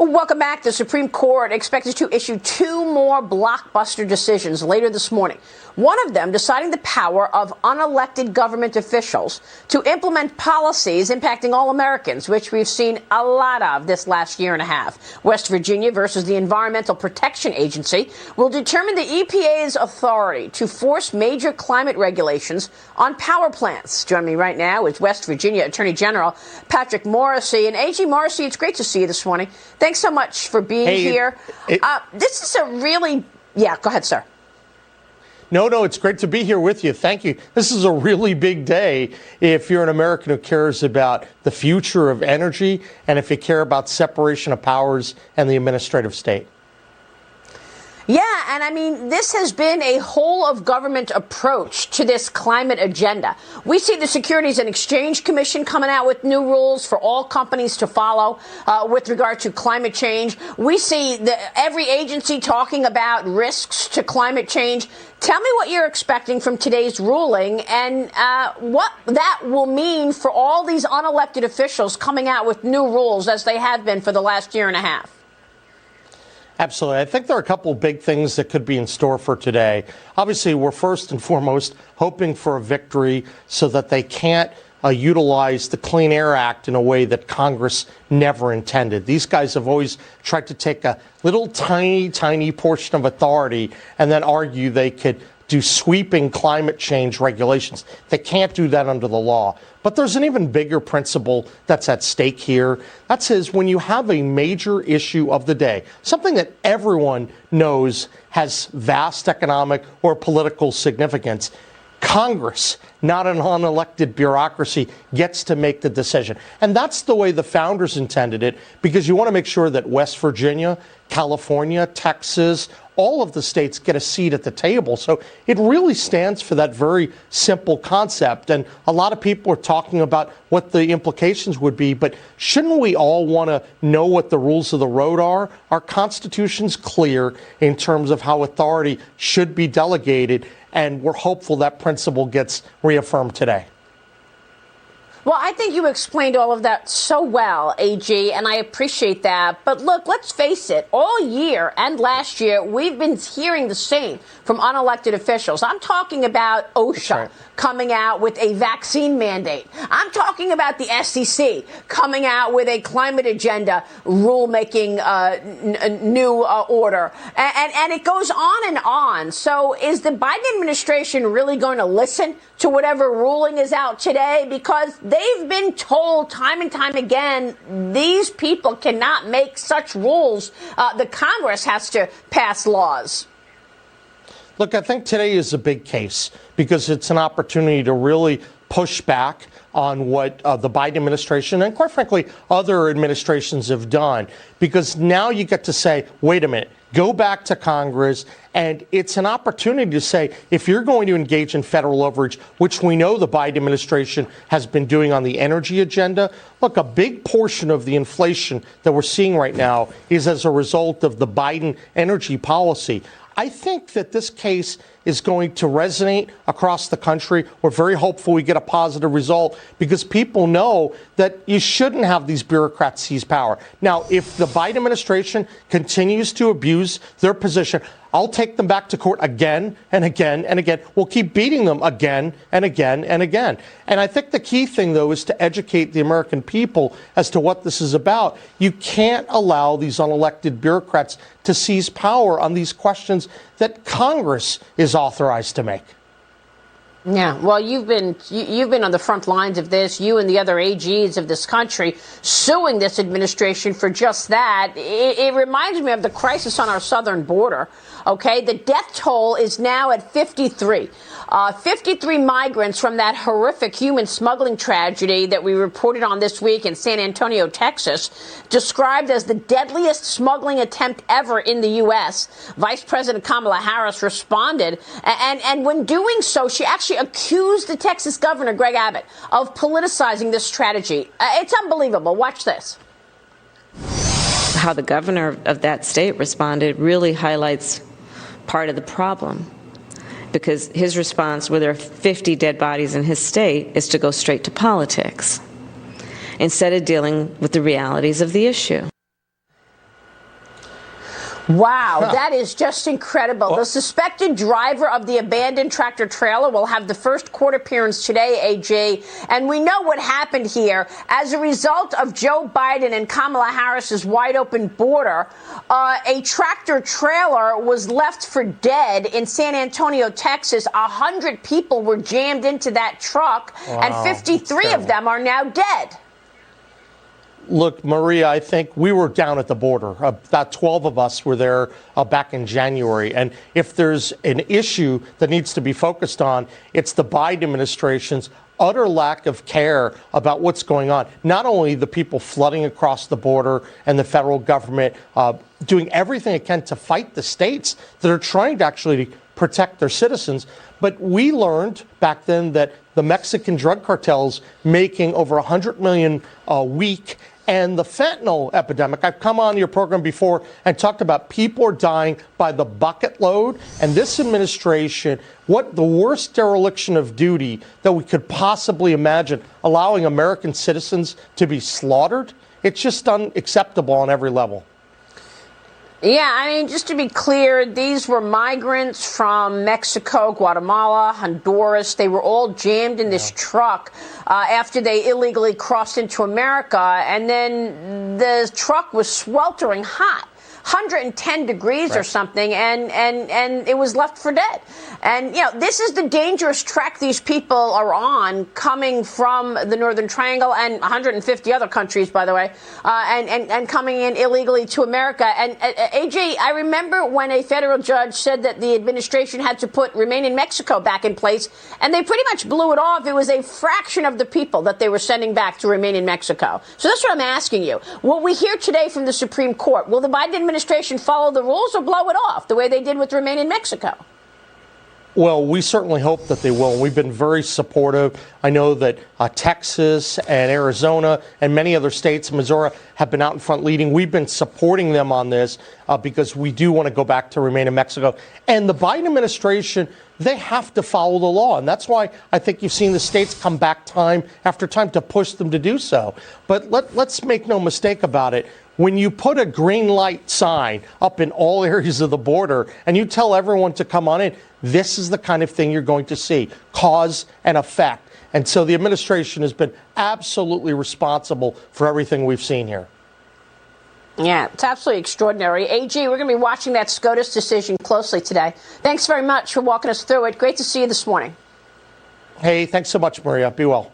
Well, welcome back. The Supreme Court expected to issue two more blockbuster decisions later this morning. One of them deciding the power of unelected government officials to implement policies impacting all Americans, which we've seen a lot of this last year and a half. West Virginia versus the Environmental Protection Agency will determine the EPA's authority to force major climate regulations on power plants. Joining me right now is West Virginia Attorney General Patrick Morrisey. And AG Morrisey, it's great to see you this morning. Thanks so much for being here. This is a really, go ahead, sir. No, it's great to be here with you. Thank you. This is a really big day if you're an American who cares about the future of energy and if you care about separation of powers and the administrative state. Yeah, and I mean, this has been a whole of government approach to this climate agenda. We see the Securities and Exchange Commission coming out with new rules for all companies to follow with regard to climate change. We see every agency talking about risks to climate change. Tell me what you're expecting from today's ruling and what that will mean for all these unelected officials coming out with new rules as they have been for the last year and a half. Absolutely. I think there are a couple of big things that could be in store for today. Obviously, we're first and foremost hoping for a victory so that they can't utilize the Clean Air Act in a way that Congress never intended. These guys have always tried to take a little tiny portion of authority and then argue they could do sweeping climate change regulations. They can't do that under the law. But there's an even bigger principle that's at stake here. That says when you have a major issue of the day, something that everyone knows has vast economic or political significance, Congress, not an unelected bureaucracy, gets to make the decision. And that's the way the founders intended it, because you want to make sure that West Virginia, California, Texas, all of the states get a seat at the table. So it really stands for that very simple concept. And a lot of people are talking about what the implications would be, but shouldn't we all want to know what the rules of the road are? Our Constitution's clear in terms of how authority should be delegated, and we're hopeful that principle gets reaffirmed today. Well, I think you explained all of that so well, AG, and I appreciate that. But look, let's face it, all year and last year, we've been hearing the same from unelected officials. I'm talking about OSHA coming out with a vaccine mandate. I'm talking about the SEC coming out with a climate agenda rulemaking new order. And it goes on and on. So is the Biden administration really going to listen to whatever ruling is out today? Because they've been told time and time again, these people cannot make such rules. The Congress has to pass laws. Look, I think today is a big case because it's an opportunity to really push back on what the Biden administration and, quite frankly, other administrations have done. Because now you get to say, wait a minute, go back to Congress. And it's an opportunity to say, if you're going to engage in federal overreach, which we know the Biden administration has been doing on the energy agenda, look, a big portion of the inflation that we're seeing right now is as a result of the Biden energy policy. I think that this case is going to resonate across the country. We're very hopeful we get a positive result because people know that you shouldn't have these bureaucrats seize power. Now, if the Biden administration continues to abuse their position, I'll take them back to court again and again and again. We'll keep beating them again and again and again. And I think the key thing, though, is to educate the American people as to what this is about. You can't allow these unelected bureaucrats to seize power on these questions that Congress is authorized to make. Yeah, well, you've been on the front lines of this, you and the other AGs of this country, suing this administration for just that. It reminds me of the crisis on our southern border, okay? The death toll is now at 53. 53 migrants from that horrific human smuggling tragedy that we reported on this week in San Antonio, Texas, described as the deadliest smuggling attempt ever in the U.S. Vice President Kamala Harris responded, and when doing so, she actually accused the Texas governor, Greg Abbott, of politicizing this strategy. It's unbelievable. Watch this. How the governor of that state responded really highlights part of the problem, because his response, where there are 50 dead bodies in his state, is to go straight to politics instead of dealing with the realities of the issue. Wow, that is just incredible. The suspected driver of the abandoned tractor trailer will have the first court appearance today, AG. And we know what happened here. As a result of Joe Biden and Kamala Harris's wide open border, a tractor trailer was left for dead in San Antonio, Texas. 100 people were jammed into that truck, and 53 of them are now dead. Look, Maria, I think we were down at the border. About 12 of us were there back in January. And if there's an issue that needs to be focused on, it's the Biden administration's utter lack of care about what's going on. Not only the people flooding across the border and the federal government doing everything it can to fight the states that are trying to actually protect their citizens, but we learned back then that the Mexican drug cartels making over 100 million a week. And the fentanyl epidemic, I've come on your program before and talked about people are dying by the bucket load. And this administration, what the worst dereliction of duty that we could possibly imagine, allowing American citizens to be slaughtered. It's just unacceptable on every level. Yeah, I mean, just to be clear, these were migrants from Mexico, Guatemala, Honduras. They were all jammed in this truck after they illegally crossed into America. And then the truck was sweltering hot. 110 degrees or something, and it was left for dead. And, you know, this is the dangerous track these people are on, coming from the Northern Triangle and 150 other countries, by the way, and coming in illegally to America. And, AG, I remember when a federal judge said that the administration had to put Remain in Mexico back in place, and they pretty much blew it off. It was a fraction of the people that they were sending back to remain in Mexico. So that's what I'm asking you. What we hear today from the Supreme Court, will the Biden administration follow the rules or blow it off the way they did with Remain in Mexico? Well, we certainly hope that they will. We've been very supportive. I know that Texas and Arizona and many other states, Missouri, have been out in front leading. We've been supporting them on this because we do want to go back to Remain in Mexico. And the Biden administration, they have to follow the law. And that's why I think you've seen the states come back time after time to push them to do so. But let's make no mistake about it. When you put a green light sign up in all areas of the border and you tell everyone to come on in, this is the kind of thing you're going to see, cause and effect. And so the administration has been absolutely responsible for everything we've seen here. Yeah, it's absolutely extraordinary. AG, we're going to be watching that SCOTUS decision closely today. Thanks very much for walking us through it. Great to see you this morning. Hey, thanks so much, Maria. Be well.